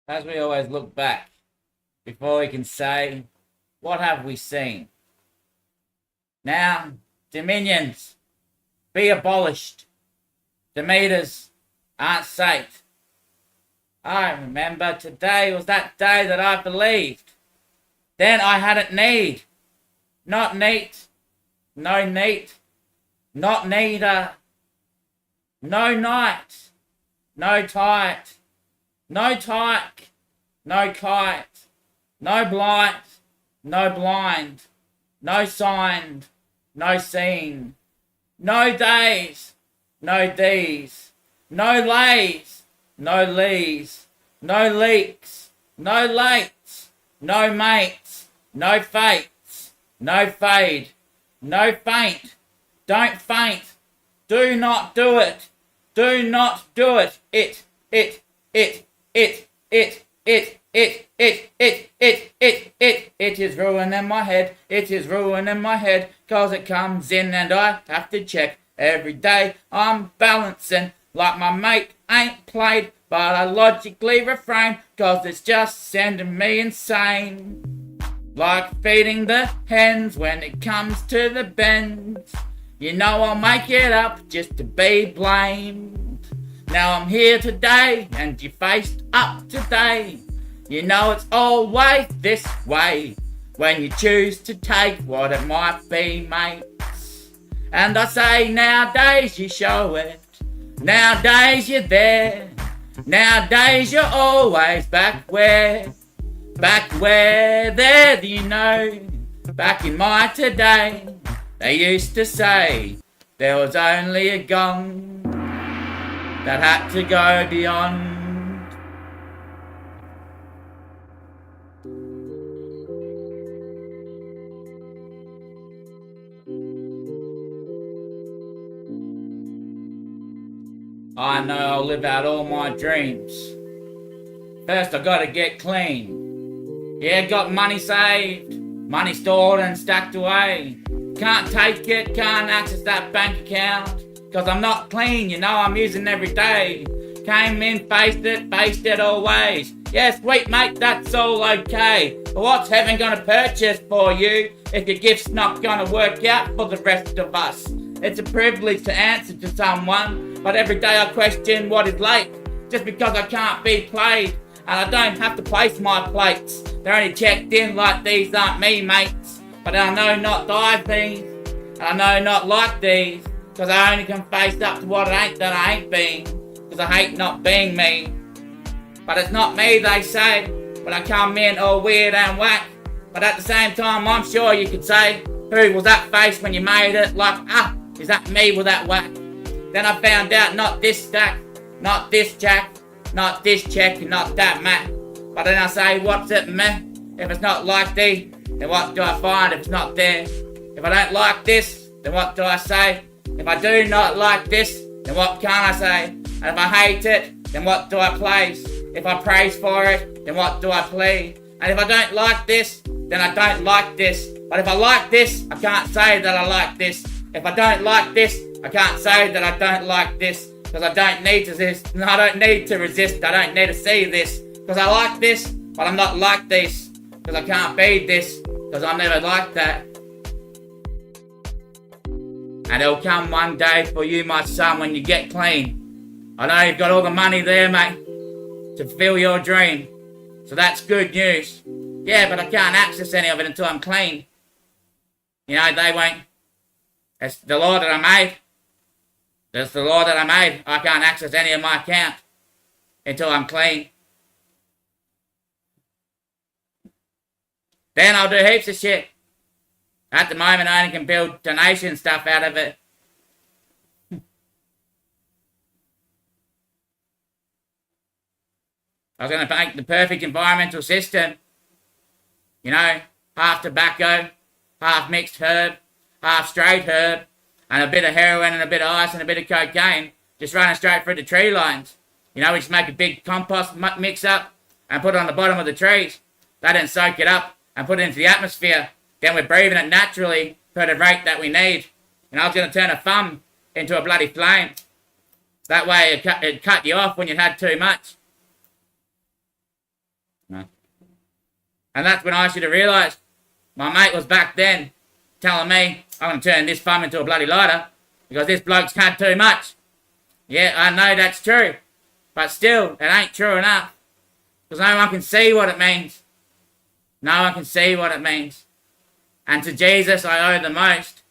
As we always look back before we can say, what have we seen? Now, dominions, be abolished. Demeters aren't safe. I remember today was that day that I believed. Then I hadn't need. Not neat. No neat. Not neither. No night. No tight. No tyke. No kite. No blight. No blind. No signed. No seen. No days. No D's. No lays. No lees. No leaks. No lates. No mates. No fates. No fade. No faint. Don't faint. Do not do it. Do not do it. It. It. It. It. It. It. It. It. It. It. It. It is ruining my head. It is ruining my head. 'Cause it comes in and I have to check. Every day I'm balancing like my mate ain't played. But I logically refrain. 'Cause it's just sending me insane. Like feeding the hens when it comes to the bends. You know I'll make it up just to be blamed. Now I'm here today and you faced up today. You know it's always this way when you choose to take what it might be, mates. And I say nowadays you show it. Nowadays you're there. Nowadays you're always back where? Back where there, you know. Back in my today. They used to say there was only a gong that had to go beyond. I know I'll live out all my dreams. First I gotta get clean. Yeah, got money saved, money stored and stacked away. Can't take it, can't access that bank account. 'Cause I'm not clean, you know I'm using every day. Came in, faced it always. Yeah, sweet mate, that's all okay. But what's heaven gonna purchase for you if your gift's not gonna work out for the rest of us? It's a privilege to answer to someone, but every day I question what is late. Just because I can't be played, and I don't have to place my plates. They're only checked in like these aren't me, mates. But I know not dive these, and I know not like these. 'Cause I only can face up to what it ain't that I ain't been. 'Cause I hate not being me. But it's not me, they say, when I come in all weird and whack. But at the same time, I'm sure you could say, who was that face when you made it? Like, is that me with that whack? Then I found out not this stack, not this jack, not this check, and not that mat. But then I say, what's it meh? If it's not like thee, then what do I find if it's not there? If I don't like this, then what do I say? If I do not like this, then what can I say? And if I hate it, then what do I place? If I praise for it, then what do I plead? And if I don't like this, then I don't like this. But if I like this, I can't say that I like this. If I don't like this, I can't say that I don't like this. 'Cause I don't need to resist. I don't need to resist. I don't need to see this. 'Cause I like this, but I'm not like this. 'Cause I can't be this. 'Cause I'm never like that. And it'll come one day for you, my son, when you get clean. I know you've got all the money there, mate, to fulfill your dream. So that's good news. Yeah, but I can't access any of it until I'm clean. You know, they won't. It's the law that I made. It's the law that I made. I can't access any of my account until I'm clean. Then I'll do heaps of shit. At the moment, I only can build donation stuff out of it. I was going to make the perfect environmental system. You know, half tobacco, half mixed herb, half straight herb, and a bit of heroin and a bit of ice and a bit of cocaine, just running straight through the tree lines. You know, we just make a big compost mix up and put it on the bottom of the trees. They then soak it up and put it into the atmosphere. Then we're breathing it naturally per the rate that we need. And I was going to turn a thumb into a bloody flame. That way it'd cut you off when you had too much. And that's when I should have realised. My mate was back then telling me I'm going to turn this thumb into a bloody lighter because this bloke's had too much. Yeah, I know that's true. But still, it ain't true enough. Because no one can see what it means. No one can see what it means. And to Jesus I owe the most.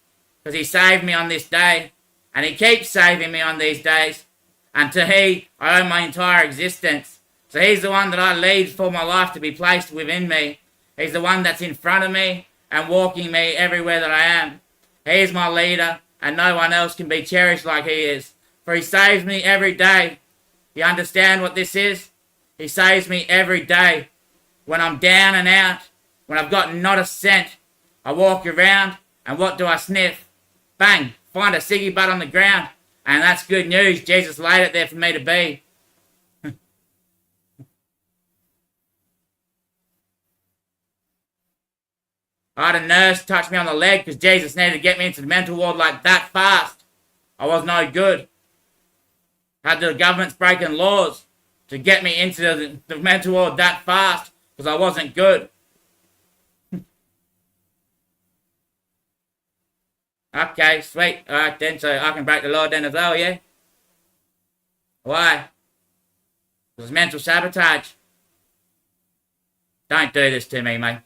Because he saved me on this day. And he keeps saving me on these days. And to he I owe my entire existence. So he's the one that I lead for my life to be placed within me. He's the one that's in front of me and walking me everywhere that I am. He is my leader, and no one else can be cherished like he is. For he saves me every day. You understand what this is? He saves me every day. When I'm down and out, when I've got not a cent, I walk around, and what do I sniff? Bang! Find a ciggy butt on the ground. And that's good news. Jesus laid it there for me to be. I had a nurse touch me on the leg because Jesus needed to get me into the mental ward like that fast. I was no good. Had the government's breaking laws to get me into the mental ward that fast because I wasn't good. Okay, sweet. Alright then, so I can break the law then as well, yeah? Why? It was mental sabotage. Don't do this to me, mate.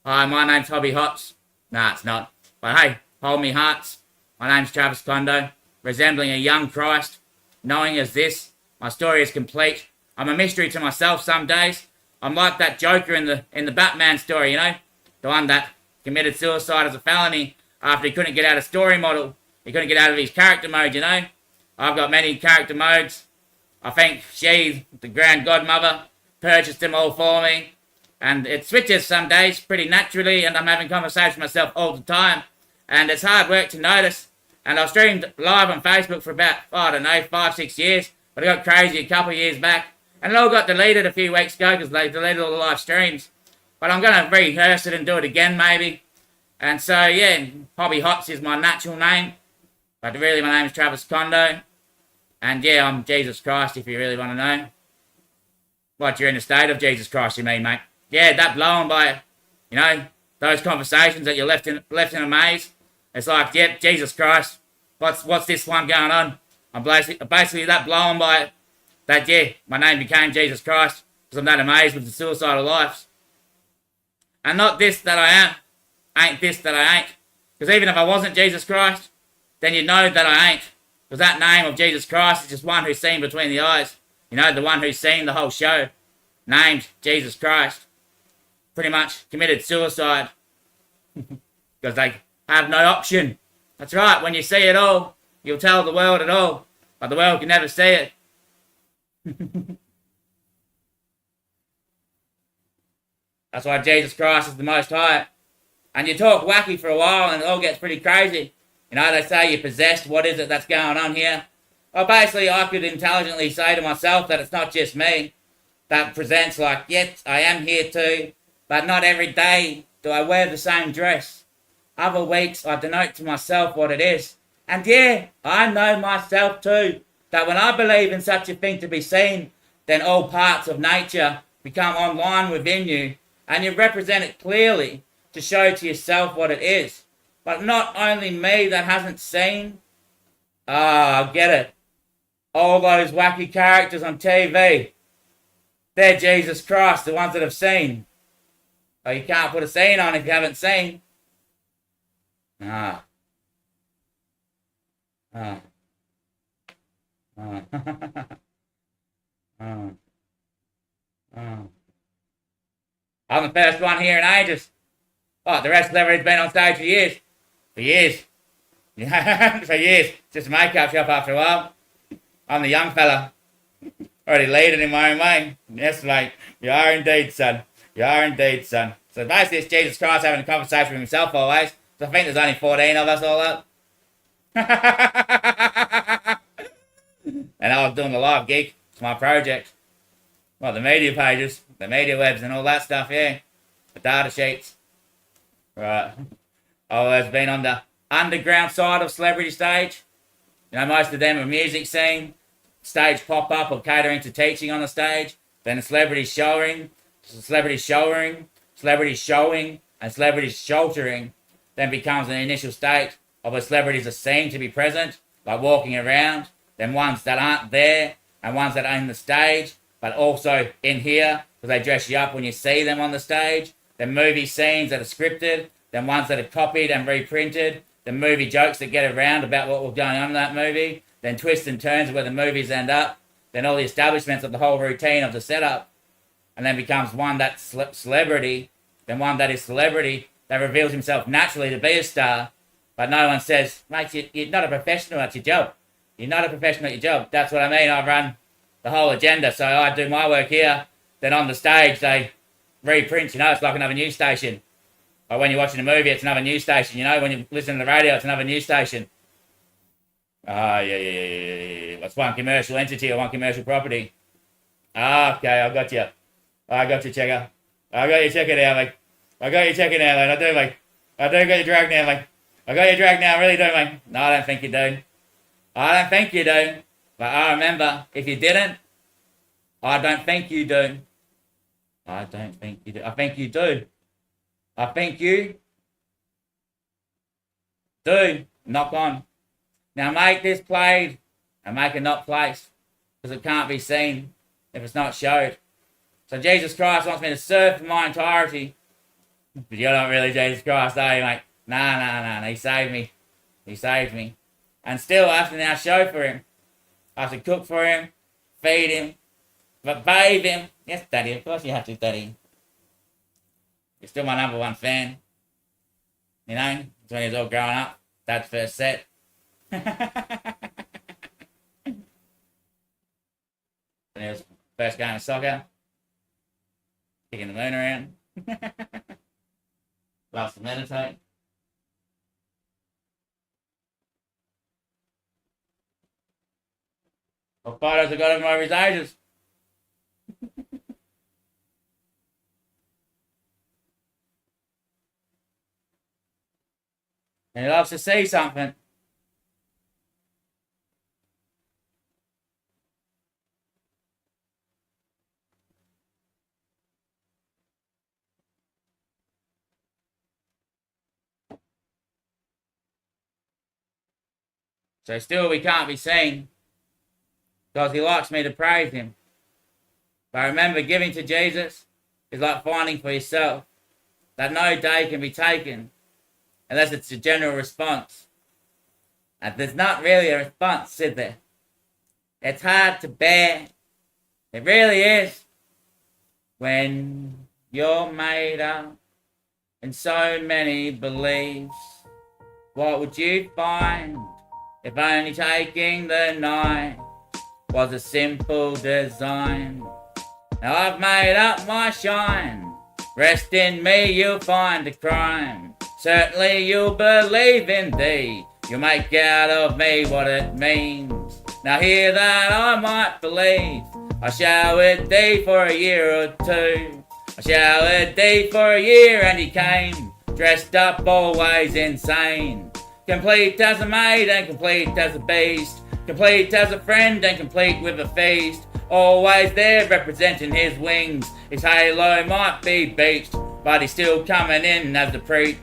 Hi, my name's Hobby Hots. Nah, it's not. But hey, hold me hearts. My name's Travis Kondo, resembling a young Christ. Knowing as this, my story is complete. I'm a mystery to myself some days. I'm like that Joker in the Batman story, you know? The one that committed suicide as a felony after he couldn't get out of story model. He couldn't get out of his character mode, you know? I've got many character modes. I think she, the grand godmother, purchased them all for me. And it switches some days pretty naturally, and I'm having conversations with myself all the time. And it's hard work to notice. And I streamed live on Facebook for about, 5-6 years. But it got crazy a couple of years back. And it all got deleted a few weeks ago because they deleted all the live streams. But I'm going to rehearse it and do it again maybe. And so, yeah, Hobby Hots is my natural name. But really my name is Travis Kondo. And yeah, I'm Jesus Christ if you really want to know. What, you're in the state of Jesus Christ, you mean, mate? Yeah, that blown by, you know, those conversations that you're left in a maze. It's like, yep, Jesus Christ, what's this one going on? I'm basically that blown by it, that, yeah, my name became Jesus Christ because I'm that amazed with the suicidal lives. And not this that I am, ain't this that I ain't. Because even if I wasn't Jesus Christ, then you'd know that I ain't. Because that name of Jesus Christ is just one who's seen between the eyes. You know, the one who's seen the whole show, named Jesus Christ. Pretty much committed suicide because they have no option. That's right, when you see it all, you'll tell the world it all, but the world can never see it. That's why Jesus Christ is the Most High. And you talk wacky for a while and it all gets pretty crazy. You know, they say you're possessed, what is it that's going on here? Well, basically, I could intelligently say to myself that it's not just me that presents like, yes, I am here too. But not every day do I wear the same dress. Other weeks I denote to myself what it is. And yeah, I know myself too, that when I believe in such a thing to be seen, then all parts of nature become online within you, and you represent it clearly to show to yourself what it is. But not only me that hasn't seen. I get it. All those wacky characters on TV. They're Jesus Christ, the ones that have seen. Oh, you can't put a scene on if you haven't seen. Ah. Ah. Ah. Ah. Ah. I'm the first one here in ages. Oh, the rest of everybody's been on stage for years. For years. Yeah, for years. Just a makeup shop after a while. I'm the young fella. Already leading in my own way. Yes, mate. You are indeed, son. You are indeed, son. So basically it's Jesus Christ having a conversation with himself always. So I think there's only 14 of us all up. And I was doing the live gig. It's my project. Well, the media pages, the media webs and all that stuff, yeah. The data sheets. Right. I've always been on the underground side of celebrity stage. You know, most of them are music scene, stage pop-up or catering to teaching on the stage. Then the celebrity showering, celebrity celebrity showing and celebrity sheltering then becomes an initial state of where celebrities are seen to be present, like walking around, then ones that aren't there, and ones that are in the stage, but also in here, because they dress you up when you see them on the stage, then movie scenes that are scripted, then ones that are copied and reprinted, the movie jokes that get around about what was going on in that movie, then twists and turns where the movies end up, then all the establishments of the whole routine of the setup, and then becomes one that's celebrity, then one that is celebrity that reveals himself naturally to be a star, but no one says, mate, you're not a professional at your job. You're not a professional at your job. That's what I mean. I run the whole agenda. So I do my work here. Then on the stage, they reprint. It's like another news station. Or when you're watching a movie, it's another news station. When you listen to the radio, it's another news station. Yeah. What's one commercial entity or one commercial property? Okay, I got you. I got you, checker. I got you checking now, mate. I got you checking now, mate. I do, mate. I do got you dragged now, mate. I got you dragged now, I really do, mate. No, I don't think you do. I don't think you do. But I remember, if you didn't, I don't think you do. I don't think you do. I think you do. I think you do. Knock on. Now make this played and make it not placed, because it can't be seen if it's not showed. So Jesus Christ wants me to serve for my entirety. But you're not really Jesus Christ, are you, mate? Nah. He saved me. He saved me. And still I have to now show for him. I have to cook for him, feed him, but bathe him. Yes, Daddy, of course you have to, Daddy. You're still my number one fan. It's when he was all growing up. Dad's first set. When he was first game of soccer. Kicking the moon around. Loves to meditate. What photos I got of him over his ages. And he loves to see something. So still we can't be seen, because he likes me to praise him. But remember, giving to Jesus is like finding for yourself that no day can be taken unless it's a general response. And there's not really a response, is there? It's hard to bear. It really is. When you're made up in so many beliefs, what would you find if only taking the night was a simple design? Now I've made up my shine. Rest in me, you'll find a crime. Certainly you'll believe in thee. You'll make out of me what it means. Now hear that I might believe. I showered thee for a year or two. I showered thee for a year and he came, dressed up always insane. Complete as a maid and complete as a beast. Complete as a friend and complete with a feast. Always there representing his wings. His halo might be beached, but he's still coming in as the preach.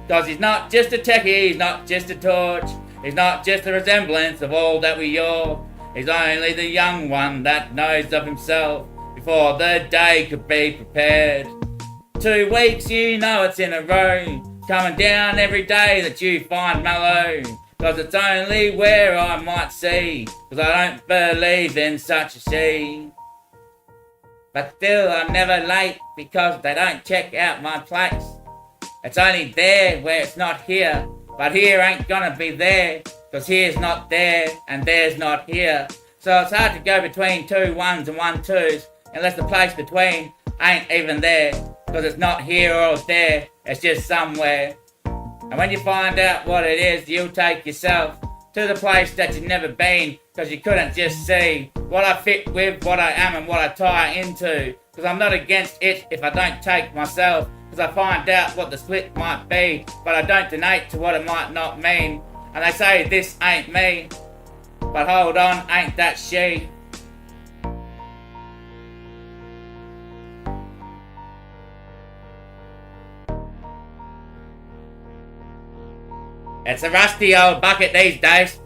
Cause he's not just a techie, he's not just a torch. He's not just a resemblance of all that we are. He's only the young one that knows of himself before the day could be prepared. 2 weeks, it's in a row, coming down every day that you find mellow. Cause it's only where I might see, cause I don't believe in such a she. But still I'm never late, because they don't check out my place. It's only there where it's not here, but here ain't gonna be there, cause here's not there and there's not here. So it's hard to go between 2 1s and 1 2s, unless the place between ain't even there, cause it's not here or there, it's just somewhere. And when you find out what it is, you'll take yourself to the place that you've never been, cause you couldn't just see what I fit with, what I am and what I tie into. Cause I'm not against it if I don't take myself, cause I find out what the split might be, but I don't donate to what it might not mean. And they say this ain't me, but hold on, ain't that she? It's a rusty old bucket these days.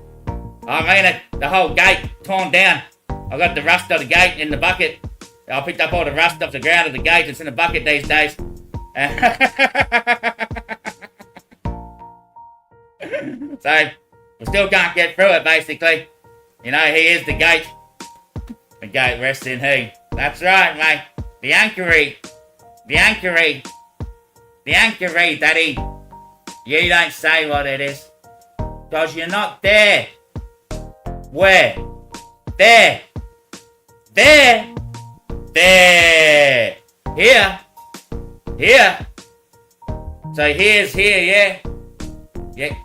I mean, the whole gate torn down. I got the rust of the gate in the bucket. I picked up all the rust off the ground of the gate. It's in the bucket these days. So, we still can't get through it, basically. You know, he is the gate. The gate rests in he. That's right, mate. The anchory. The anchory. The anchory, Daddy. You don't say what it is. Because you're not there. Where? There. There. There. Here. Here. So here's here, yeah? Yeah.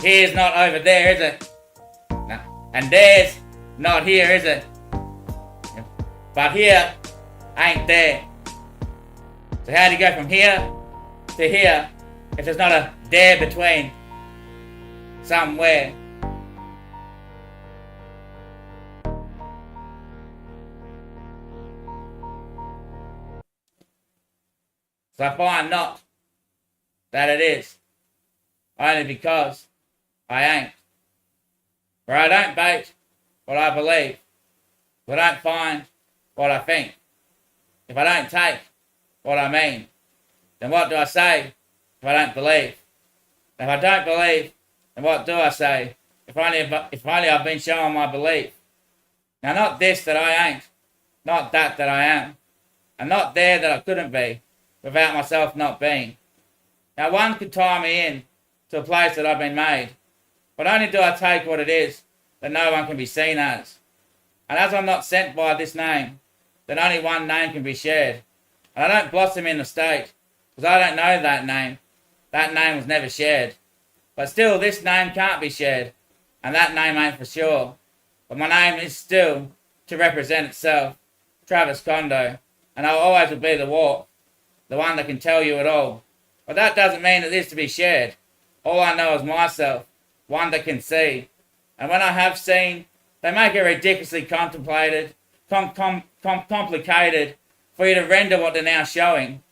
Here's not over there, is it? No. And there's not here, is it? But here ain't there. So how do you go from here to here if there's not a there between somewhere? So I find not that it is, only because I ain't. For I don't bait what I believe. If I don't find what I think. If I don't take what I mean, then what do I say if I don't believe? If I don't believe, then what do I say? If only I've been shown my belief. Now not this that I ain't, not that I am, and not there that I couldn't be, without myself not being. Now one could tie me in to a place that I've been made, but only do I take what it is that no one can be seen as. And as I'm not sent by this name, then only one name can be shared. And I don't blossom in the state, because I don't know that name. That name was never shared. But still, this name can't be shared, and that name ain't for sure. But my name is still to represent itself, Travis Kondo, and I'll always will be the walk, the one that can tell you it all. But that doesn't mean it is to be shared. All I know is myself, one that can see. And when I have seen, they make it ridiculously complicated for you to render what they're now showing.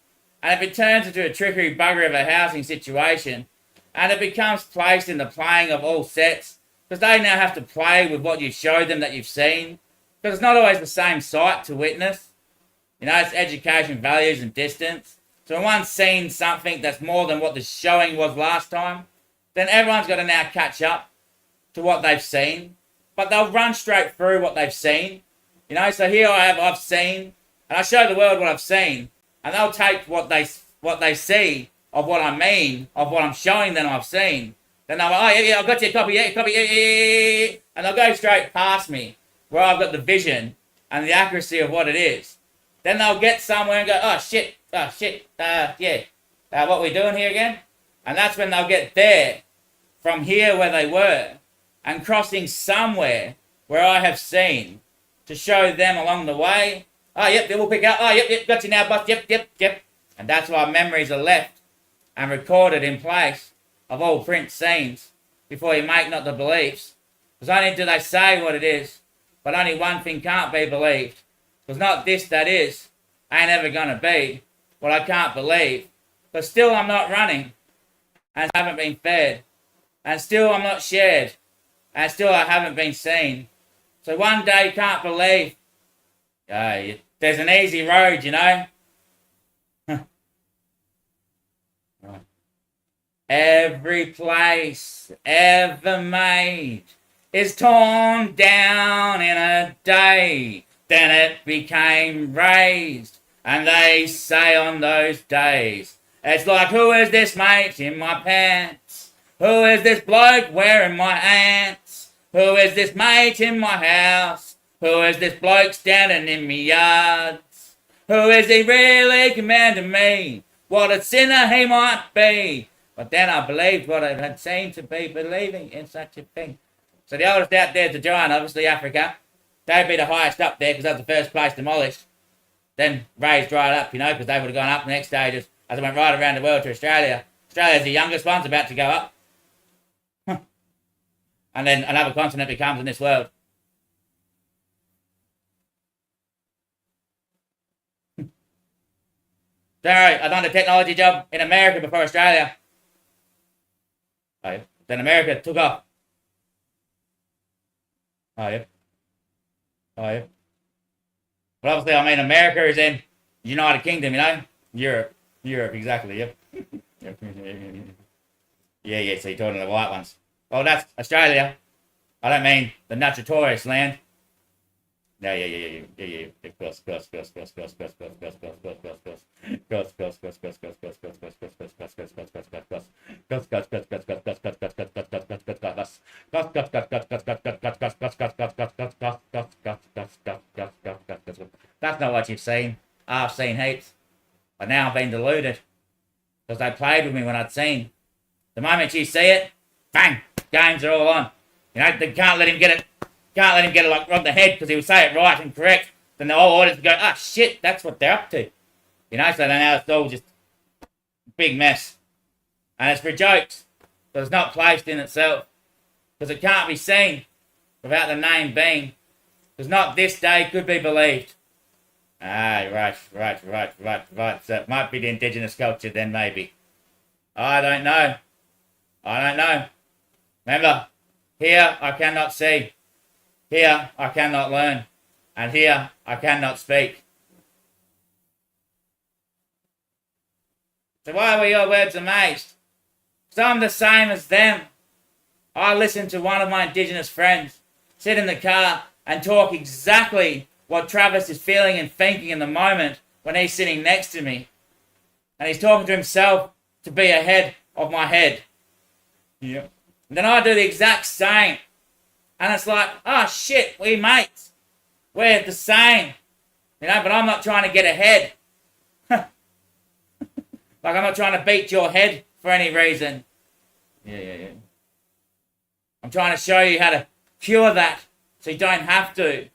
And if it turns into a trickery bugger of a housing situation, and it becomes placed in the playing of all sets, because they now have to play with what you showed them that you've seen, because it's not always the same sight to witness. You know, it's education, values, and distance. So when one's seen something that's more than what the showing was last time, then everyone's got to now catch up to what they've seen. But they'll run straight through what they've seen. You know, so here I've seen, and I show the world what I've seen, and they'll take what they see of what I mean, of what I'm showing them I've seen. Then they'll go, oh yeah, I've got your copy, yeah, and they'll go straight past me, where I've got the vision and the accuracy of what it is. Then they'll get somewhere and go, oh shit, what we doing here again? And that's when they'll get there, from here where they were, and crossing somewhere where I have seen, to show them along the way. Oh, yep, we'll pick up. Oh, yep, got you now, boss. Yep. And that's why memories are left and recorded in place of all print scenes before you make not the beliefs. Because only do they say what it is, but only one thing can't be believed. Because not this that is, ain't ever gonna be what I can't believe. But still I'm not running, and haven't been fed, and still I'm not shared, and still I haven't been seen. So one day you can't believe, there's an easy road, you know. Right. Every place ever made is torn down in a day. Then it became raised, and they say on those days, it's like, who is this mate in my pants? Who is this bloke wearing my ants? Who is this mate in my house? Who is this bloke standing in me yards? Who is he really commanding me? What a sinner he might be. But then I believed what I had seen to be believing in such a thing. So the oldest out there is the giant, obviously Africa. They'd be the highest up there because that's the first place demolished. Then raised right up, you know, because they would have gone up the next stages as it went right around the world to Australia. Australia's the youngest one's about to go up. And then another continent becomes in this world. Sorry, I've done a technology job in America before Australia. Oh, yeah. Then America took off. Oh, yep. Oh, yep. But obviously, I mean, America is in United Kingdom, you know? Europe, exactly, yep. Yep. Yeah, so you're talking to the white ones. Oh, that's Australia. I don't mean the natural tourist land. No, yeah. Of course. That's not what you've seen. I've seen heaps. But now I've been deluded. Because they played with me when I'd seen. The moment you see it, bang, games are all on. You know, they can't let him get it. Can't let him get it like on the head because he'll say it right and correct. Then the whole audience will go, oh shit, that's what they're up to. You know, so then now it's all just a big mess. And it's for jokes. But it's not placed in itself. Because it can't be seen without the name being. Because not this day could be believed. Ah, right. So it might be the indigenous culture then maybe. I don't know. Remember, here I cannot see. Here I cannot learn. And here I cannot speak. So why were your words amazed? So I'm the same as them. I listen to one of my indigenous friends sit in the car and talk exactly what Travis is feeling and thinking in the moment when he's sitting next to me. And he's talking to himself to be ahead of my head. Yeah. And then I do the exact same. And it's like, oh shit, we mates. We're the same. You know, but I'm not trying to get ahead. Like I'm not trying to beat your head for any reason. Yeah. I'm trying to show you how to cure that so you don't have to.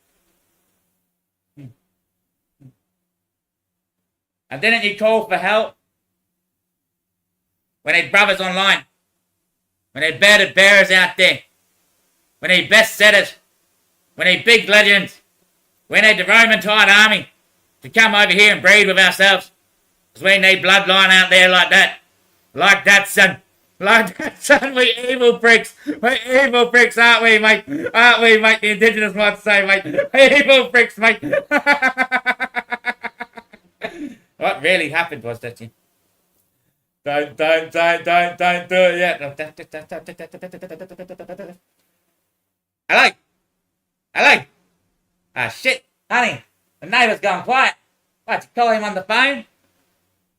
And didn't you call for help? We need brothers online. We need bearded bearers out there. We need best setters. We need big legends. We need the Roman Tide Army to come over here and breed with ourselves. Because we need bloodline out there like that. Like that, son. Like that, son. We evil pricks. We evil pricks, aren't we, mate? Aren't we, mate? The indigenous might say, mate. We evil pricks, mate. What really happened was that you... Don't do it yet. Hello. Ah, shit. Honey, the neighbour's gone quiet. What, you call him on the phone?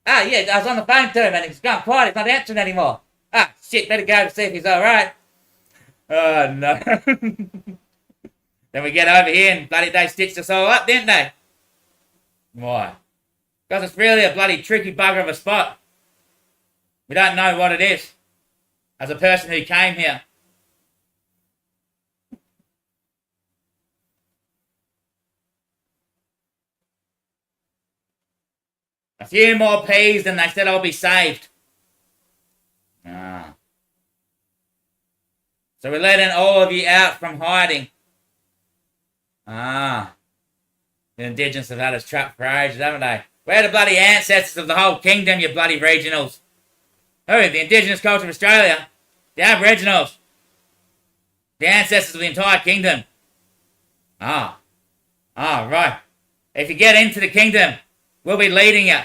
Ah, yeah, I was on the phone to him and he's gone quiet. He's not answering anymore. Ah, shit, better go to see if he's alright. Oh, no. Then we get over here and bloody they stitched us all up, didn't they? Why? Because it's really a bloody tricky bugger of a spot. We don't know what it is. As a person who came here. A few more peas and they said I'll be saved. Ah. So we're letting all of you out from hiding. Ah. The indigenous have had us trapped for ages, haven't they? We're the bloody ancestors of the whole kingdom, you bloody regionals. Who? The indigenous culture of Australia? The Aboriginals? The ancestors of the entire kingdom? Ah, right. If you get into the kingdom, we'll be leading you.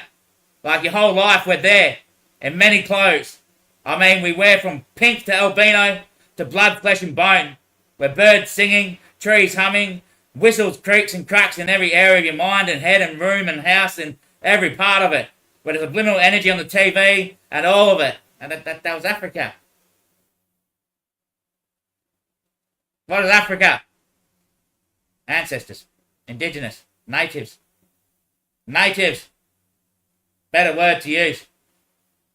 Like your whole life we're there. In many clothes. I mean, we wear from pink to albino to blood, flesh and bone. We're birds singing, trees humming, whistles, creaks and cracks in every area of your mind and head and room and house and every part of it. Where there's subliminal energy on the TV and all of it. And that was Africa. What is Africa? Ancestors. Indigenous. Natives. Natives. Better word to use.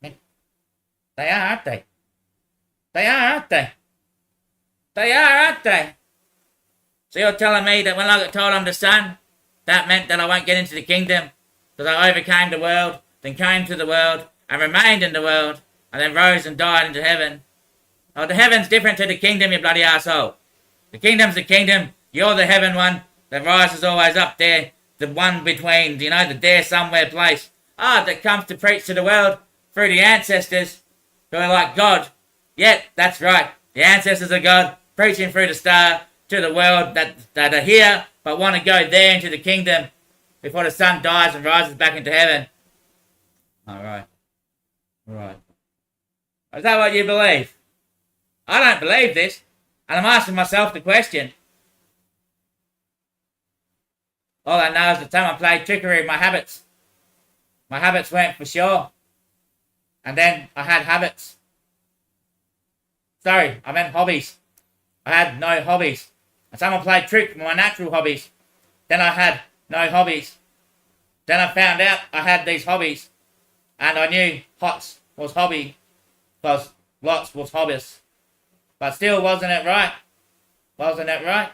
They are, aren't they? They are, aren't they? They are, aren't they? So you're telling me that when I got told I'm the son, that meant that I won't get into the kingdom because I overcame the world, then came to the world, and remained in the world, and then rose and died into heaven. Oh, the heaven's different to the kingdom, you bloody asshole. The kingdom's the kingdom. You're the heaven one. The rise is always up there. The one between, you know, the there somewhere place. That comes to preach to the world through the ancestors who are like God. Yeah, that's right. The ancestors of God preaching through the star to the world that are here but want to go there into the kingdom before the sun dies and rises back into heaven. All right. Right. Is that what you believe? I don't believe this. And I'm asking myself the question. All I know is the time I played trickery with my habits. My habits went for sure. And then I had habits. Sorry, I meant hobbies. I had no hobbies. And someone played trick with my natural hobbies. Then I had no hobbies. Then I found out I had these hobbies. And I knew HOTS was hobby. Because LOTS was hobbies. But still, wasn't it right? Wasn't it right?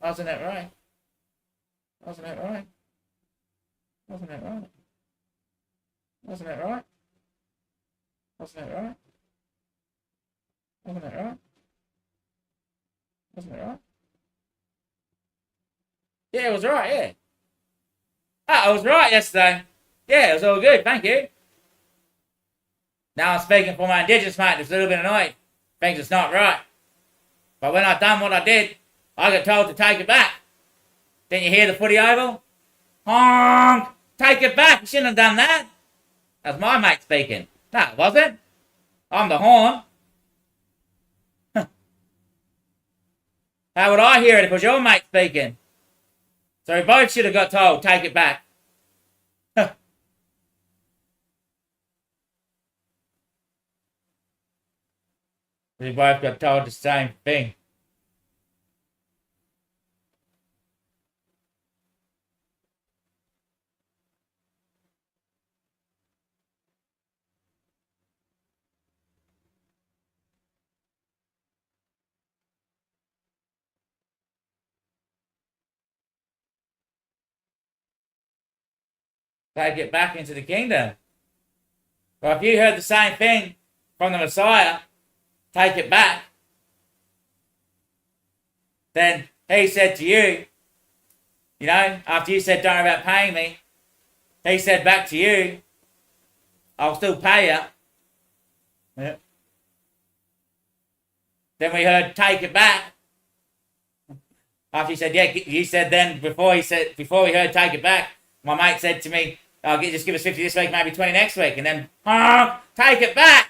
Wasn't it right? Wasn't it right? Wasn't it right? Wasn't it right? Wasn't it right? Wasn't it right? Wasn't it right? Yeah, it was right, yeah. Ah, I was right yesterday. Yeah, it was all good, thank you. Now I'm speaking for my Indigenous mate that's a little bit annoyed. Thinks it's not right. But when I done what I did, I got told to take it back. Didn't you hear the footy oval? Honk! Take it back, you shouldn't have done that. That's my mate speaking. No, it wasn't. I'm the horn. How would I hear it if it was your mate speaking? So we both should have got told, take it back. We both got told the same thing. Take it back into the kingdom. Well, if you heard the same thing from the Messiah, take it back, then he said to you, you know, after you said don't worry about paying me, he said back to you, I'll still pay you. Yeah. Then we heard take it back. After he said, yeah, you said then before we heard take it back, my mate said to me, just give us 50 this week, maybe 20 next week, and then take it back.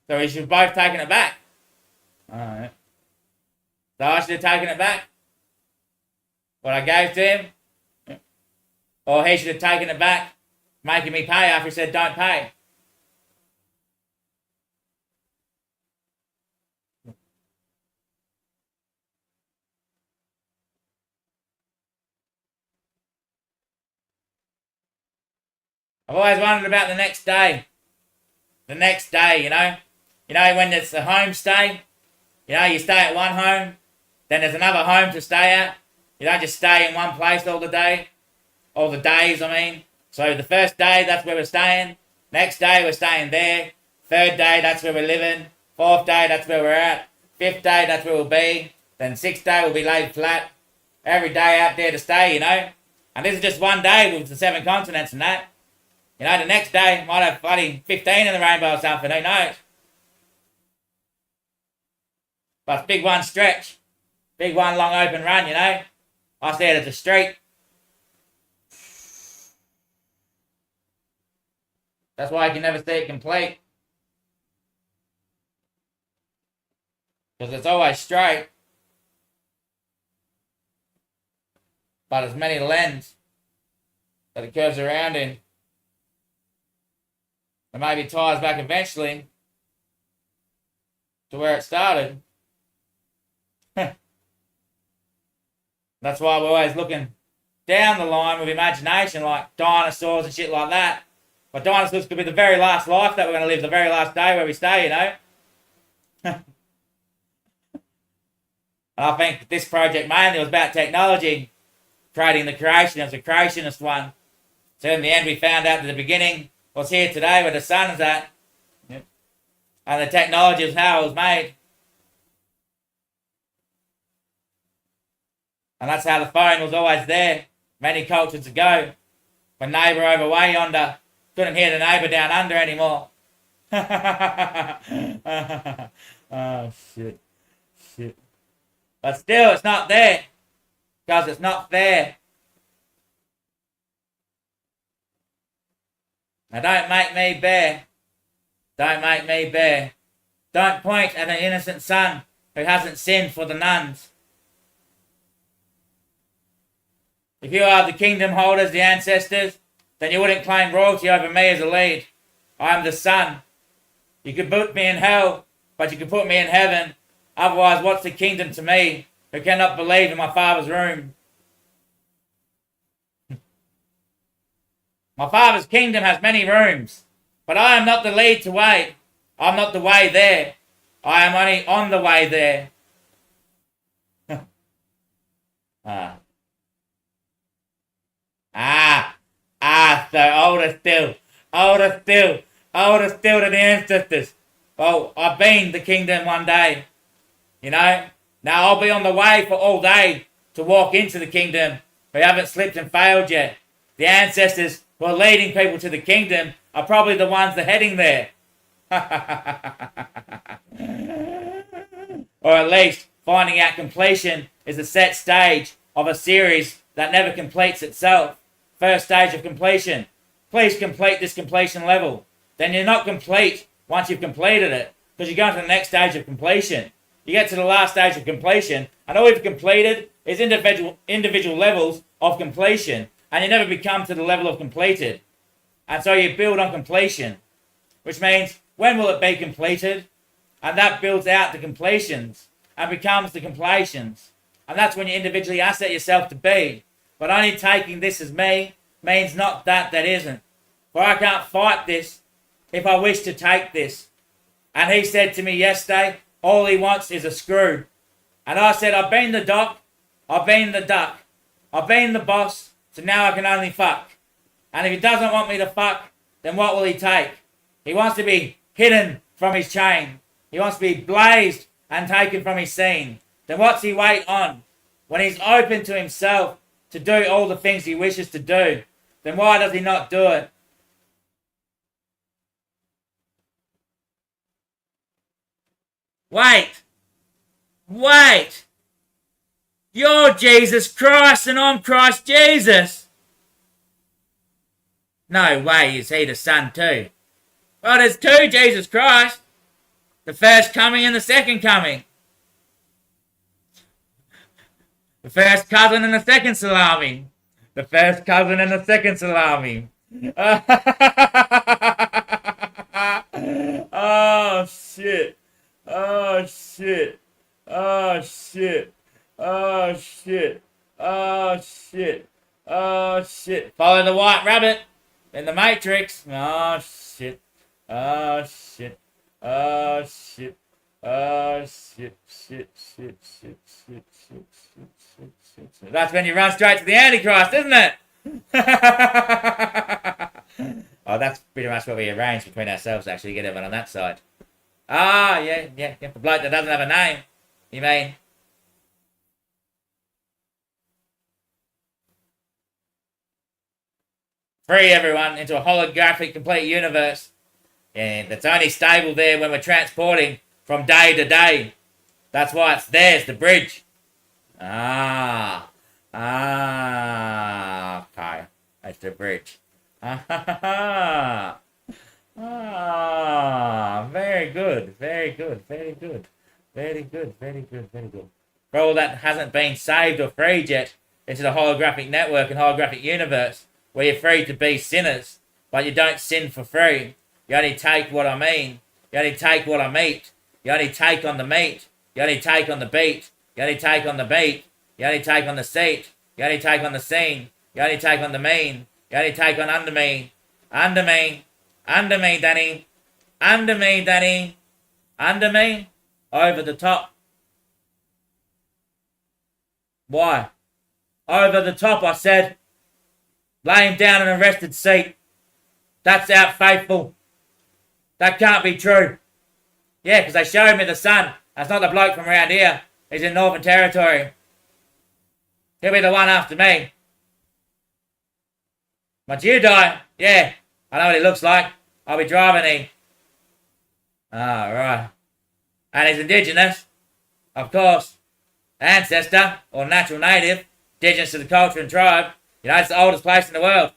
So we should have both taken it back. Alright. So I should have taken it back. What I gave to him. Or he should have taken it back, making me pay after he said don't pay. I've always wondered about the next day. The next day, you know. You know, when it's a home stay, you know, you stay at one home, then there's another home to stay at. You don't just stay in one place all the day. All the days, I mean. So the first day, that's where we're staying. Next day, we're staying there. Third day, that's where we're living. Fourth day, that's where we're at. Fifth day, that's where we'll be. Then sixth day, we'll be laid flat. Every day out there to stay, you know. And this is just one day with the 7 continents and that. You know, the next day might have bloody 15 in the rainbow or something, who knows? But it's big one stretch. Big one long open run, you know. I see it as a street. That's why you can never see it complete. Because it's always straight. But there's many lens that it curves around in. And maybe ties back eventually to where it started. That's why we're always looking down the line with imagination, like dinosaurs and shit like that. But dinosaurs could be the very last life that we're going to live, the very last day where we stay, you know. And I think this project mainly was about technology, creating the creation. It was a creationist one. So in the end, we found out that the beginning was here today where the sun's at. Yep. And the technology is how it was made. And that's how the phone was always there many cultures ago. When neighbour over way yonder couldn't hear the neighbour down under anymore. Oh, shit. Shit. But still, it's not there. Because it's not fair. Now, don't make me bear. Don't make me bear. Don't point at an innocent son who hasn't sinned for the nuns. If you are the kingdom holders, the ancestors, then you wouldn't claim royalty over me as a lead. I am the son. You could put me in hell, but you could put me in heaven. Otherwise, what's the kingdom to me, who cannot believe in my father's room? My father's kingdom has many rooms, but I am not the lead to way. I'm not the way there. I am only on the way there. So older still than the ancestors. Well, I've been the kingdom one day, you know. Now I'll be on the way for all day to walk into the kingdom. We haven't slipped and failed yet. The ancestors who are leading people to the kingdom are probably the ones that are heading there. Or at least finding out completion is a set stage of a series that never completes itself. First stage of completion. Please complete this completion level. Then you're not complete once you've completed it, because you go to the next stage of completion. You get to the last stage of completion, and all you've completed is individual levels of completion, and you never become to the level of completed. And so you build on completion, which means, when will it be completed? And that builds out the completions and becomes the completions. And that's when you individually asset yourself to be. But only taking this as me means not that isn't. For I can't fight this if I wish to take this. And he said to me yesterday, all he wants is a screw. And I said, I've been the doc, I've been the duck, I've been the boss, so now I can only fuck. And if he doesn't want me to fuck, then what will he take? He wants to be hidden from his chain. He wants to be blazed and taken from his scene. Then what's he wait on? When he's open to himself to do all the things he wishes to do, then why does he not do it? Wait! You're Jesus Christ and I'm Christ Jesus! No way is he the son too. Well, there's two Jesus Christ. The first coming and the second coming. The first cousin and the second salami. The first cousin and the second salami. Oh shit. Oh shit. Oh shit. Oh shit. Oh shit. Oh shit. Follow the white rabbit in the Matrix. Oh shit. Oh shit. Oh shit. Oh shit. Shit. That's when you run straight to the Antichrist, isn't it? Oh, that's pretty much what we arranged between ourselves, actually, get everyone on that side. Ah, yeah. The bloke that doesn't have a name, you mean? Free everyone into a holographic complete universe. And it's only stable there when we're transporting from day to day. That's why it's there, it's the bridge. Okay. That's the bridge. Very good. For all that hasn't been saved or freed yet into the holographic network and holographic universe, where you're free to be sinners, but you don't sin for free. You only take what I mean. You only take what I meet. You only take on the meat. You only take on the beat. You only take on the beat. You only take on the seat. You only take on the scene. You only take on the mean. You only take on under me. Under me. Under me, Danny. Under me, Danny. Under me. Over the top. Why? Over the top, I said. Lay him down in an arrested seat. That's out faithful. That can't be true. Yeah, because they showed me the son. That's not the bloke from around here. He's in Northern Territory. He'll be the one after me. But you die. Yeah, I know what he looks like. I'll be driving him. Ah, right. And he's indigenous, of course. Ancestor, or natural native, indigenous to the culture and tribe. You know, it's the oldest place in the world.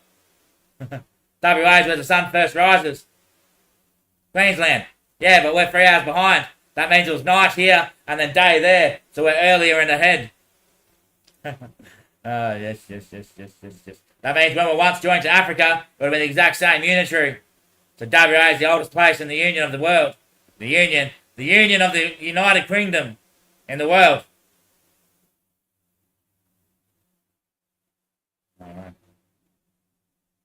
WA is where the sun first rises. Queensland. Yeah, but we're 3 hours behind. That means it was night here and then day there. So we're earlier in the head. Yes. That means when we once joined to Africa, it would have been the exact same unitary. So WA is the oldest place in the union of the world. The union of the United Kingdom in the world. Alright.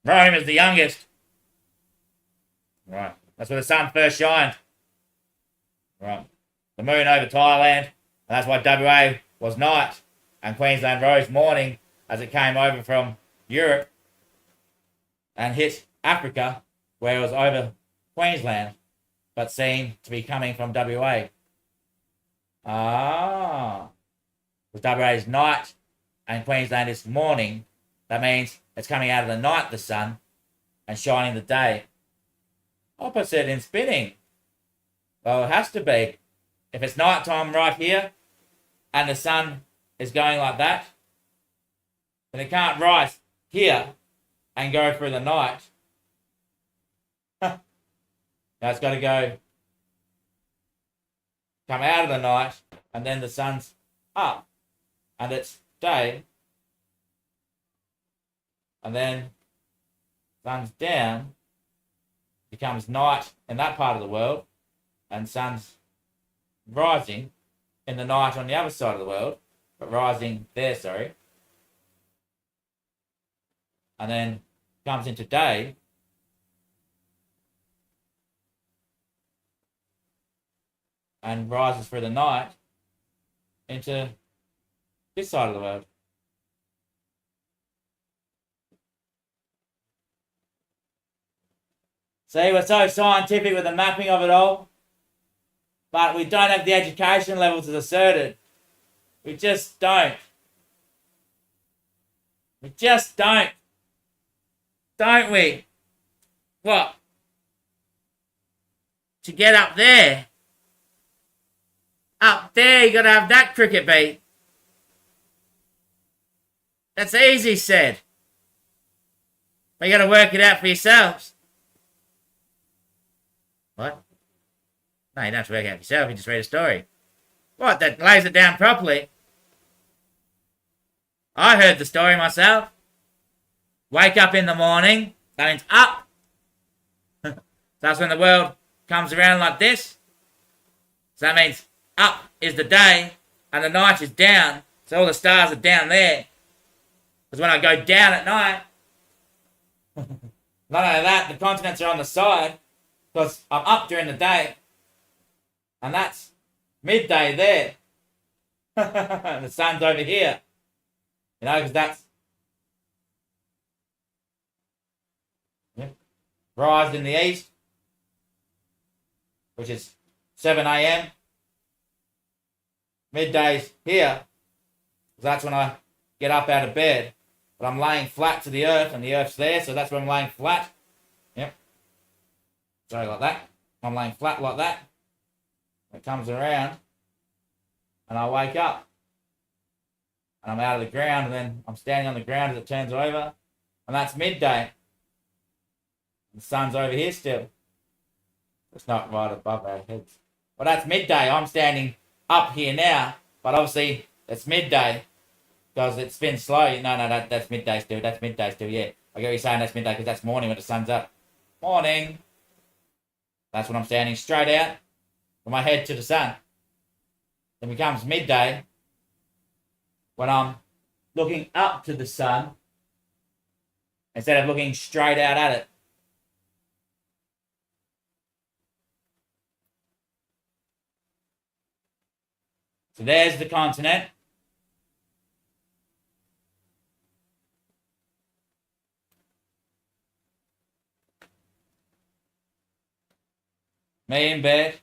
Rome is the youngest. Right. That's where the sun first shined. Right. The moon over Thailand. And that's why WA was night. And Queensland rose morning as it came over from Europe and hit Africa, where it was over Queensland, but seen to be coming from WA. Ah. Because WA is night and Queensland is morning. That means it's coming out of the night, the sun, and shining the day. Opposite in spinning. Well, it has to be. If it's night time right here, and the sun is going like that, then it can't rise here and go through the night. Now it's got to come out of the night, and then the sun's up, and it's day, and then sun's down, becomes night in that part of the world, and sun's rising in the night on the other side of the world, but rising there, sorry. And then comes into day, and rises through the night into this side of the world. See, we're so scientific with the mapping of it all, but we don't have the education levels as asserted. We just don't. We just don't. Don't we? What? To get up there, you gotta have that cricket beat. That's easy said. But you gotta work it out for yourselves. What? No, you don't have to work it out for yourself, you just read a story. What, that lays it down properly? I heard the story myself. Wake up in the morning, that means up. So that's when the world comes around like this. So that means up is the day and the night is down. So all the stars are down there. Because when I go down at night, not only that, the continents are on the side. Because I'm up during the day. And that's midday there. And the sun's over here. You know, because that's rise in the east, which is 7 a.m. Midday's here, because that's when I get up out of bed. But I'm laying flat to the earth, and the earth's there, so that's when I'm laying flat. Yep. Sorry, like that. I'm laying flat like that. It comes around, and I wake up. And I'm out of the ground, and then I'm standing on the ground as it turns over. And that's midday. The sun's over here still. It's not right above our heads. Well, that's midday. I'm standing up here now. But obviously, it's midday. Because it spins slow. No, that's midday still. That's midday still, yeah. I get what you're saying, that's midday, because that's morning when the sun's up. Morning. That's when I'm standing straight out from my head to the sun. Then becomes midday when I'm looking up to the sun instead of looking straight out at it. So there's the continent. Me in bed.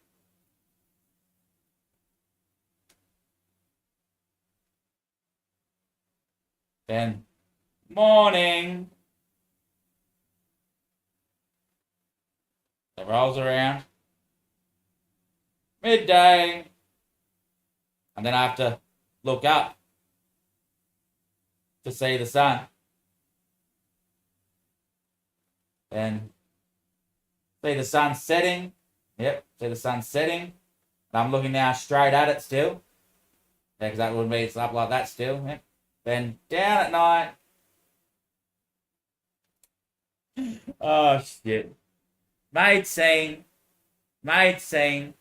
Then morning. It rolls around. midday, and then I have to look up to see the sun. Then see the sun setting. Yep, see the sun setting. And I'm looking now straight at it still. Yeah, because that would be it's up like that still. Yep. Then down at night. Oh shit. Made scene. Made scene.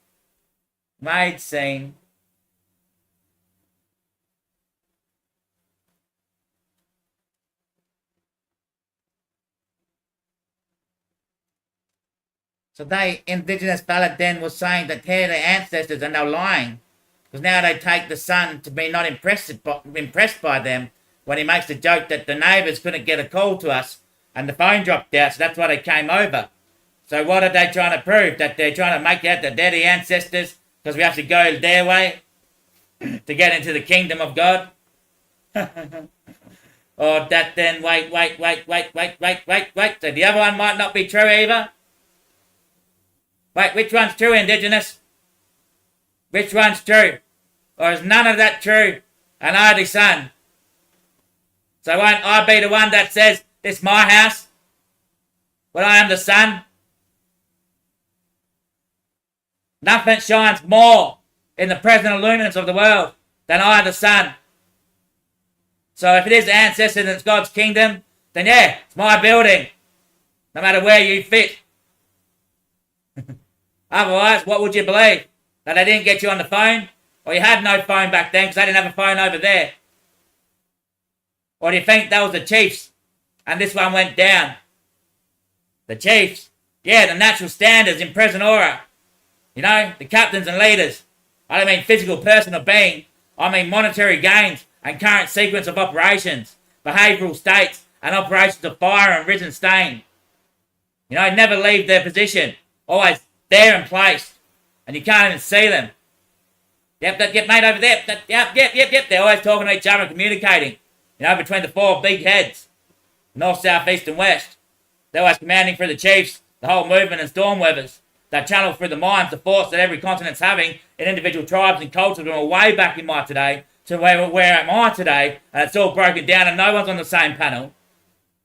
Made scene. So they, Indigenous ballad then was saying that they're their ancestors and they're lying. Because now they take the son to be not impressed by them when he makes the joke that the neighbours couldn't get a call to us and the phone dropped out, so that's why they came over. So what are they trying to prove? That they're trying to make out that they're the ancestors because we have to go their way to get into the kingdom of God? Or that then, wait. So the other one might not be true either? Wait, which one's true, Indigenous? Which one's true? Or is none of that true? And I the son? So won't I be the one that says, this is my house? When I am the son? Nothing shines more in the present illuminance of the world than I the son. So if it is the ancestors and it's God's kingdom, then yeah, it's my building. No matter where you fit. Otherwise, what would you believe? That they didn't get you on the phone? Or you had no phone back then because they didn't have a phone over there? Or do you think that was the Chiefs and this one went down? The Chiefs? Yeah, the natural standards in present aura. You know, the captains and leaders. I don't mean physical person or being. I mean monetary gains and current sequence of operations, behavioural states and operations of fire and risen stain. You know, never leave their position. Always there in place. And you can't even see them. Yep, mate, over there. Yep. They're always talking to each other and communicating. You know, between the four big heads. North, south, east and west. They're always commanding for the chiefs, the whole movement and storm weathers. They channel through the minds the force that every continent's having in individual tribes and cultures from way back in my today to where am I today, and it's all broken down and no one's on the same panel.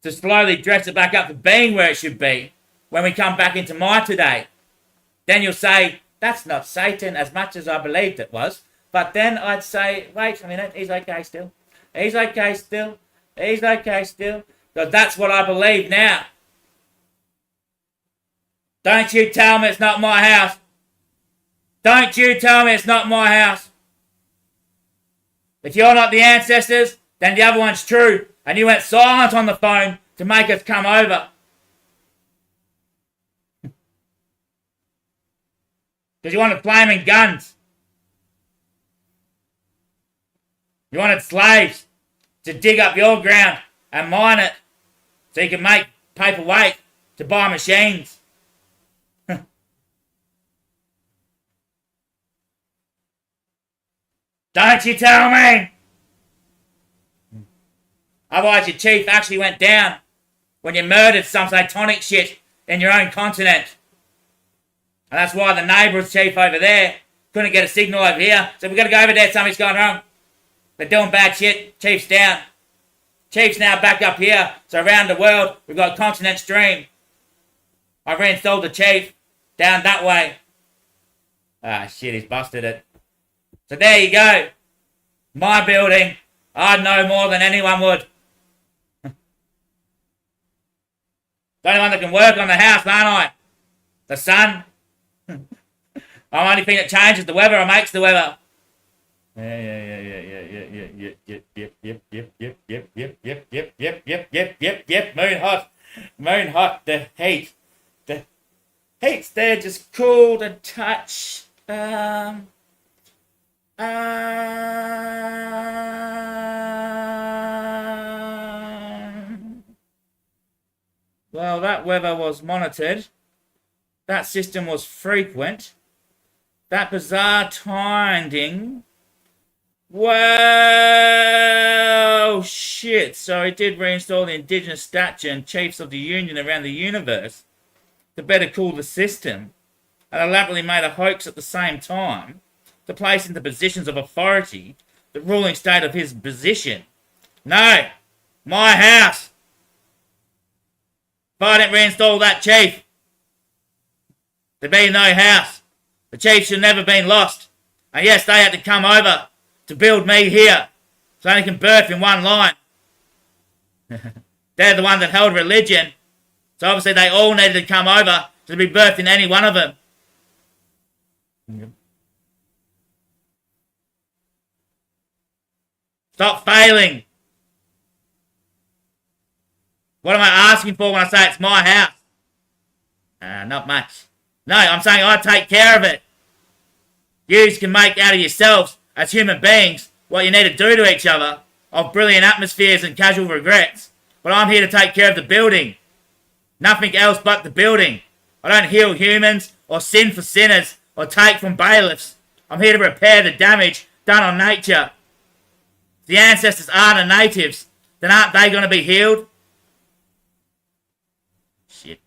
To slowly dress it back up to being where it should be when we come back into my today. Then you'll say, that's not Satan as much as I believed it was. But then I'd say, wait a minute, he's okay still. He's okay still. He's okay still. Because that's what I believe now. Don't you tell me it's not my house. Don't you tell me it's not my house. If you're not the ancestors, then the other one's true. And you went silent on the phone to make us come over. Because you wanted flaming guns. You wanted slaves to dig up your ground and mine it so you could make paperweight to buy machines. Don't you tell me! Otherwise your chief actually went down when you murdered some satanic shit in your own continent. And that's why the neighbour's chief over there couldn't get a signal over here. So we've got to go over there, something's gone wrong. They're doing bad shit. Chief's down. Chief's now back up here. So around the world, we've got Continent Stream. I've reinstalled the chief down that way. Ah, shit, he's busted it. So there you go. My building. I'd know more than anyone would. The only one that can work on the house, aren't I? The sun. I'm the only thing that changes the weather or makes the weather. Yep. Moon hot. The heat's there, just cool to touch. Well, that weather was monitored. That system was frequent. That bizarre timing. Well, shit. So he did reinstall the indigenous stature and chiefs of the union around the universe to better cool the system. and elaborately made a hoax at the same time to place into positions of authority the ruling state of his position. No, my house. If I didn't reinstall that chief, there'd be no house. The chief should never have been lost. And yes, they had to come over to build me here, so they can birth in one line. They're the one that held religion, so obviously they all needed to come over to be birthed in any one of them. Stop failing. What am I asking for when I say it's my house? Not much. No, I'm saying I take care of it. You can make out of yourselves, as human beings, what you need to do to each other, of brilliant atmospheres and casual regrets. But I'm here to take care of the building. Nothing else but the building. I don't heal humans, or sin for sinners, or take from bailiffs. I'm here to repair the damage done on nature. If the ancestors are the natives, then aren't they going to be healed? Shit.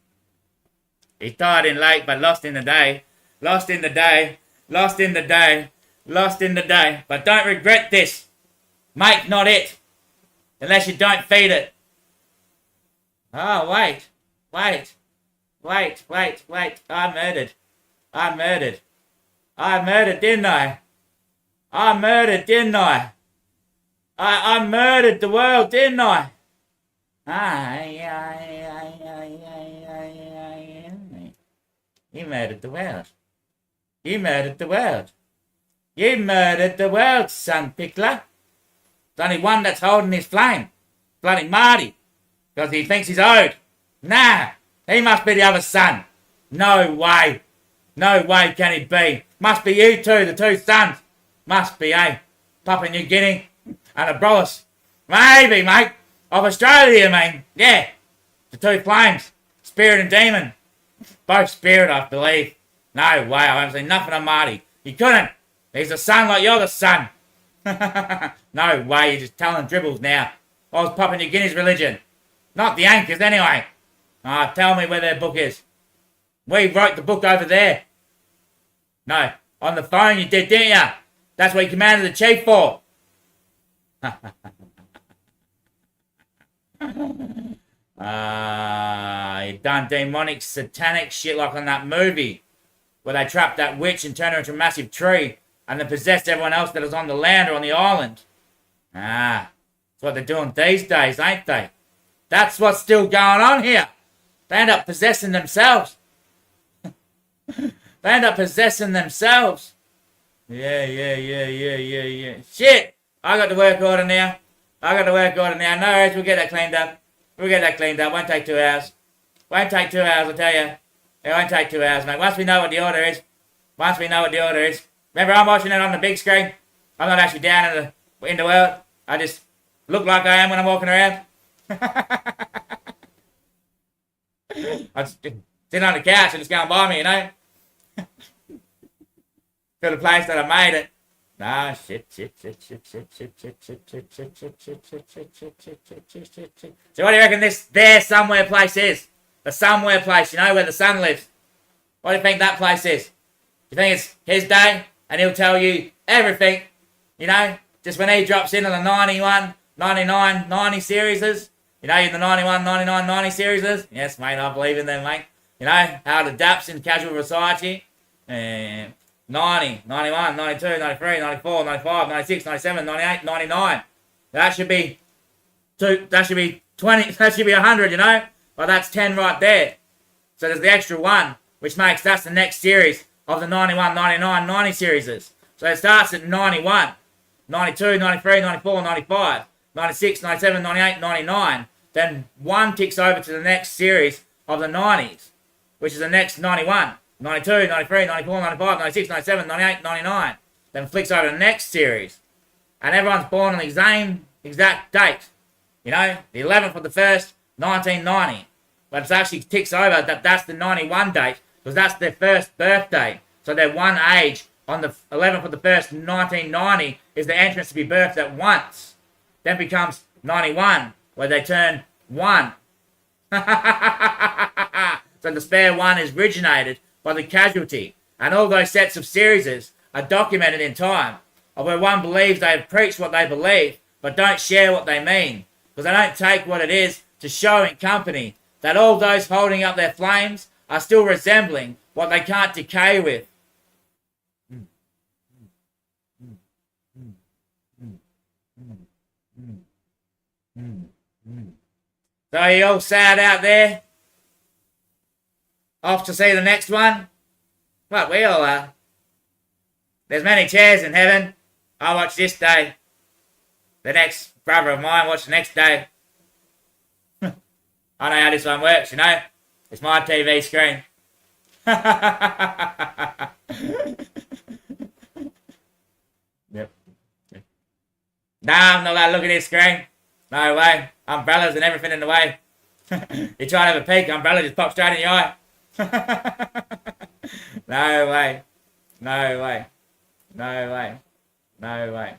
He died in late, but lost in the day. Lost in the day. Lost in the day. Lost in the day. But don't regret this. Make not it. Unless you don't feed it. Oh, wait. Wait. Wait, wait, wait. I murdered. I murdered. I murdered, didn't I? I murdered, didn't I? I murdered the world, didn't I? You murdered the world. You murdered the world. You murdered the world, son Pickler. There's only one that's holding his flame. Bloody Marty. Because he thinks he's owed. Nah. He must be the other son. No way. No way can it be. Must be you two, the two sons. Must be, eh? Papua New Guinea and the brothers. Maybe, mate. Of Australia, mate. Yeah. The two flames. Spirit and demon. Both spirit, I believe. No way. I haven't seen nothing of Marty. You couldn't. He's the son like you're the son. No way. You're just telling dribbles now. I was Papua New Guinea's religion. Not the Anchors, anyway. Tell me where their book is. We wrote the book over there. No, on the phone you did, didn't you? That's what you commanded the chief for. You done demonic, satanic shit like on that movie where they trapped that witch and turned her into a massive tree and then possessed everyone else that was on the land or on the island. That's what they're doing these days, ain't they? That's what's still going on here. They end up possessing themselves. They end up possessing themselves. Yeah. Shit! I got the work order now. No worries, we'll get that cleaned up. Won't take 2 hours. Won't take 2 hours, I'll tell you. It won't take 2 hours, mate. Once we know what the order is. Remember, I'm watching it on the big screen. I'm not actually down in the world. I just look like I am when I'm walking around. I just sit on the couch and just go and buy me, you know? Feel the place that I made it. Nah, shit. So what do you reckon this there somewhere place is? The somewhere place, you know, where the sun lives. What do you think that place is? You think it's his day and he'll tell you everything, you know? Just when he drops in on the 91, 99, 90 series. You know, in the 91, 99, 90 series. Yes, mate, I believe in them, mate. You know, how it adapts in casual society. 90, 91, 92, 93, 94, 95, 96, 97, 98, 99. That should be 20, that should be 100, you know? Well, that's 10 right there. So there's the extra one, which makes that's the next series of the 91, 99, 90 series. So it starts at 91, 92, 93, 94, 95, 96, 97, 98, 99. Then one ticks over to the next series of the 90s, which is the next 91, 92, 93, 94, 95, 96, 97, 98, 99. Then flicks over to the next series. And everyone's born on the same exact date. You know, the 11th of the 1st, 1990. But it actually ticks over that's the 91 date because that's their first birthday. So they're one age on the 11th of the 1st, 1990 is the entrance to be birthed at once. Then becomes 91, where they turn 1. So the spare one is originated by the casualty. And all those sets of series are documented in time, of where one believes they have preached what they believe, but don't share what they mean, because they don't take what it is to show in company that all those holding up their flames are still resembling what they can't decay with. So are you all sad out there? Off to see the next one? Well, we all are. There's many chairs in heaven. I watch this day. The next brother of mine watch the next day. I know how this one works, you know. It's my TV screen. Yep. Nah, I'm not allowed to look at this screen. No way. Umbrellas and everything in the way. You try to have a peek, umbrella just pops straight in your eye. No way. No way. No way. No way.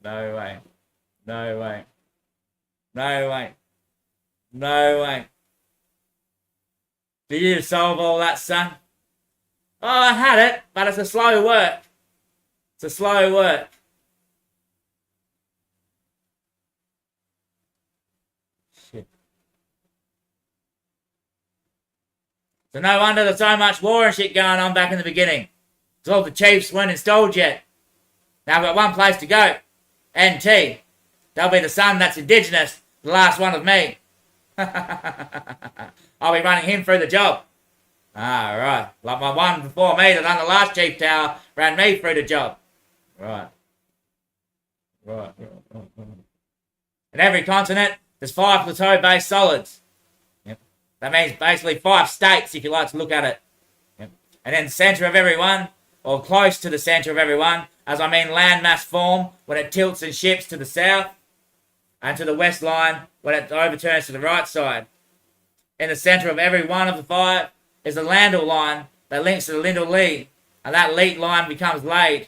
No way. No way. No way. No way. Did you solve all that, son? Oh, I had it, but it's a slow work. It's a slow work. Shit. So no wonder there's so much war and shit going on back in the beginning. Because all the chiefs weren't installed yet. Now I've got one place to go. NT. That'll be the son that's indigenous. The last one of me. I'll be running him through the job. Ah, right. Like my one before me that done the last chief tower ran me through the job. Right. Right. In every continent, there's 5 plateau-based solids. Yep. That means basically 5 states, if you like to look at it. Yep. And then the centre of every one, or close to the centre of every one, as I mean landmass form, when it tilts and shifts to the south, and to the west line, when it overturns to the right side. In the centre of every one of the 5 is the Landau line that links to the Lindell Lee, and that lead line becomes laid,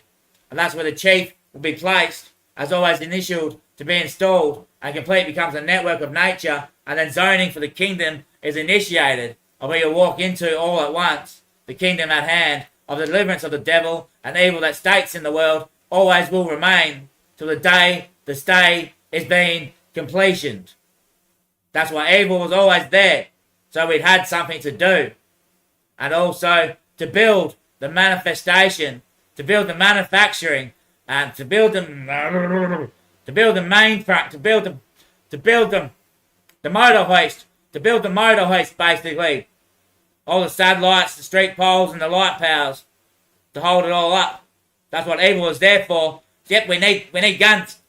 and that's where the chief will be placed, as always initialed to be installed, and complete becomes a network of nature, and then zoning for the kingdom is initiated, of where you walk into all at once, the kingdom at hand, of the deliverance of the devil and evil that states in the world always will remain till the day the stay is being completioned. That's why evil was always there, so we'd had something to do, and also to build the manifestation, to build the manufacturing, and to build the mainframe, to build the motor hoist, to build the motor hoist basically. All the satellites, the street poles, and the light powers to hold it all up. That's what evil is there for. Yep, we need guns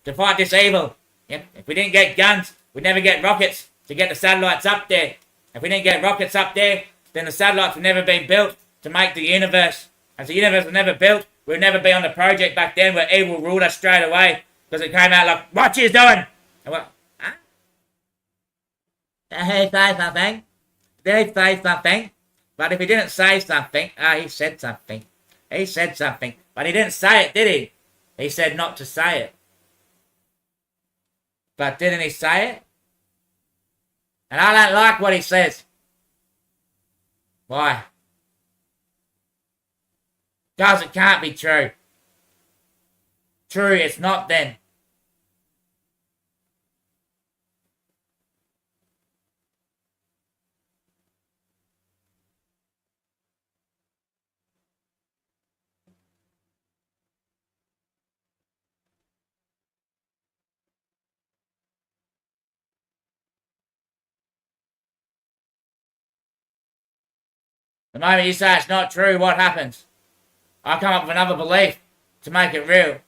to fight this evil. Yep, if we didn't get guns, we'd never get rockets to get the satellites up there. If we didn't get rockets up there, then the satellites would never been built to make the universe. And if the universe was never built, we'd never be on the project back then where evil ruled us straight away. Because it came out like, what you doing? And what? Huh? Did he say something? Did he say something? But if he didn't say something, he said something. He said something. But he didn't say it, did he? He said not to say it. But didn't he say it? And I don't like what he says. Why? Because it can't be true. True, it's not then. The moment you say it's not true, what happens? I come up with another belief to make it real.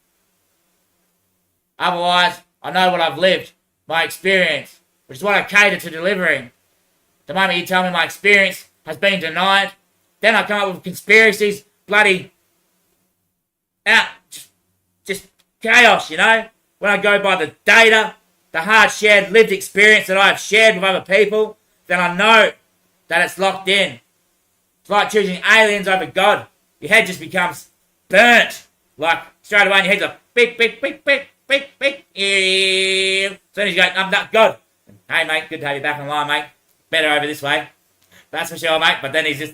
Otherwise, I know what I've lived, my experience, which is what I cater to delivering. The moment you tell me my experience has been denied, then I come up with conspiracies, bloody, just chaos, you know? When I go by the data, the hard shared lived experience that I have shared with other people, then I know that it's locked in. It's like choosing aliens over God. Your head just becomes burnt. Like, straight away, and your head's like, beep, beep, beep, beep, beep, beep. As soon as you go, I'm not God. Hey, mate, good to have you back online, mate. Better over this way. That's for sure, mate. But then he's just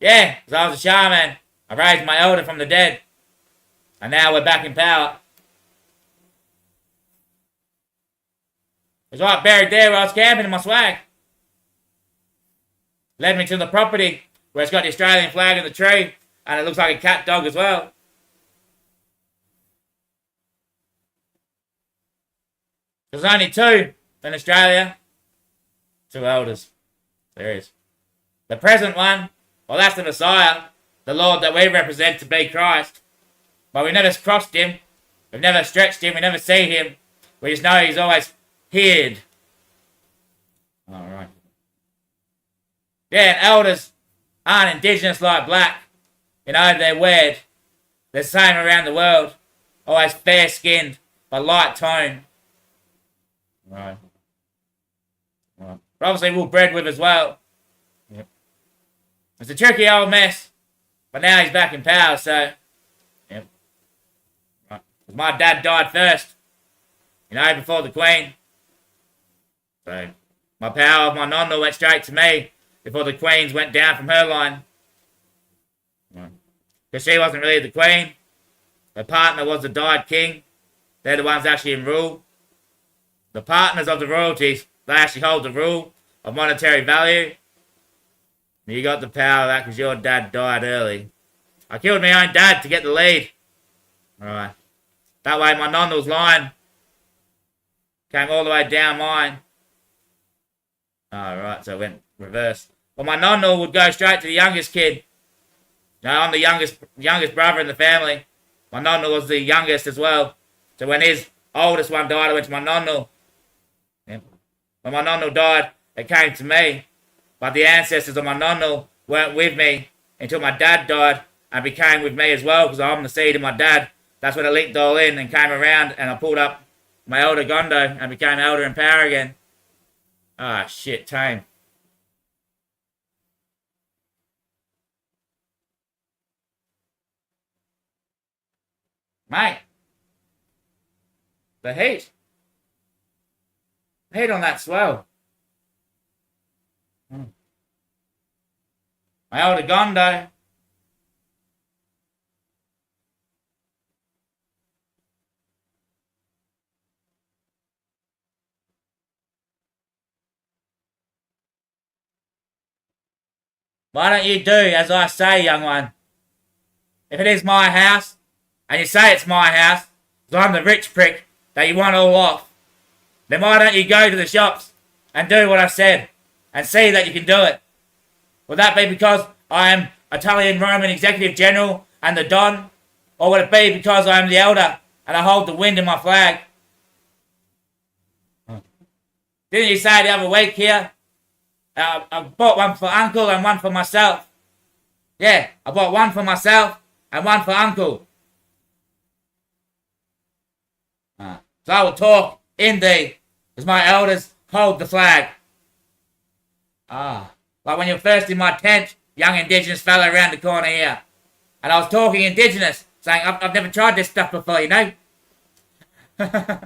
Yeah, because I was a shaman. I raised my elder from the dead. And now we're back in power. It's right buried there where I was camping in my swag. Led me to the property where it's got the Australian flag in the tree. And it looks like a cat dog as well. There's only two in Australia. Two elders. There is. The present one, well, that's the Messiah, the Lord that we represent to be Christ. But we never crossed him. We've never stretched him. We never see him. We just know he's always hid. Alright. Yeah, and elders aren't indigenous like black. You know, they're weird. They're the same around the world. Always fair-skinned, but light tone. Right. But obviously we're bred with as well. Yep. It's a tricky old mess. But now he's back in power, so... Yep. Right. My dad died first. You know, before the Queen. So, my power of my nonna went straight to me before the Queen's went down from her line. Because she wasn't really the Queen. Her partner was the died king. They're the ones actually in rule. The partners of the royalties, they actually hold the rule of monetary value. You got the power of that because your dad died early. I killed my own dad to get the lead. Alright. That way my nonna's line came all the way down mine. Alright, so it went reverse. But my nonna would go straight to the youngest kid. You know, I'm the youngest brother in the family. My nonna was the youngest as well. So when his oldest one died, I went to my nonna. Yeah. When my nonna died, it came to me. But the ancestors of my nonna weren't with me until my dad died and became with me as well because I'm the seed of my dad. That's when it linked all in and came around and I pulled up my elder Gondo and became elder in power again. Ah, shit, tame. Mate. The heat. The heat on that swell. My elder Gondo. Why don't you do as I say, young one? If it is my house, and you say it's my house, because I'm the rich prick that you want all off, then why don't you go to the shops and do what I said, and see that you can do it? Would that be because I am Italian Roman Executive General and the Don? Or would it be because I am the elder and I hold the wind in my flag? Didn't you say the other week here, I bought one for Uncle and one for myself? Yeah, I bought one for myself and one for Uncle. So I will talk in thee, as my elders hold the flag. Like when you're first in my tent, young indigenous fella around the corner here. And I was talking indigenous, saying, I've never tried this stuff before, you know? Yeah.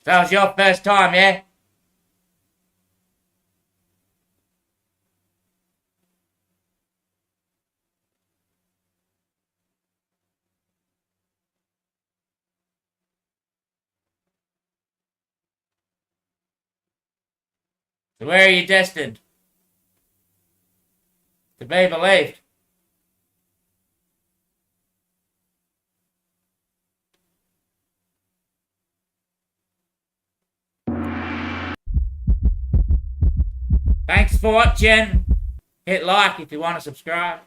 So it was your first time, yeah? So where are you destined to be believed? Thanks for watching. Hit like if you want to subscribe.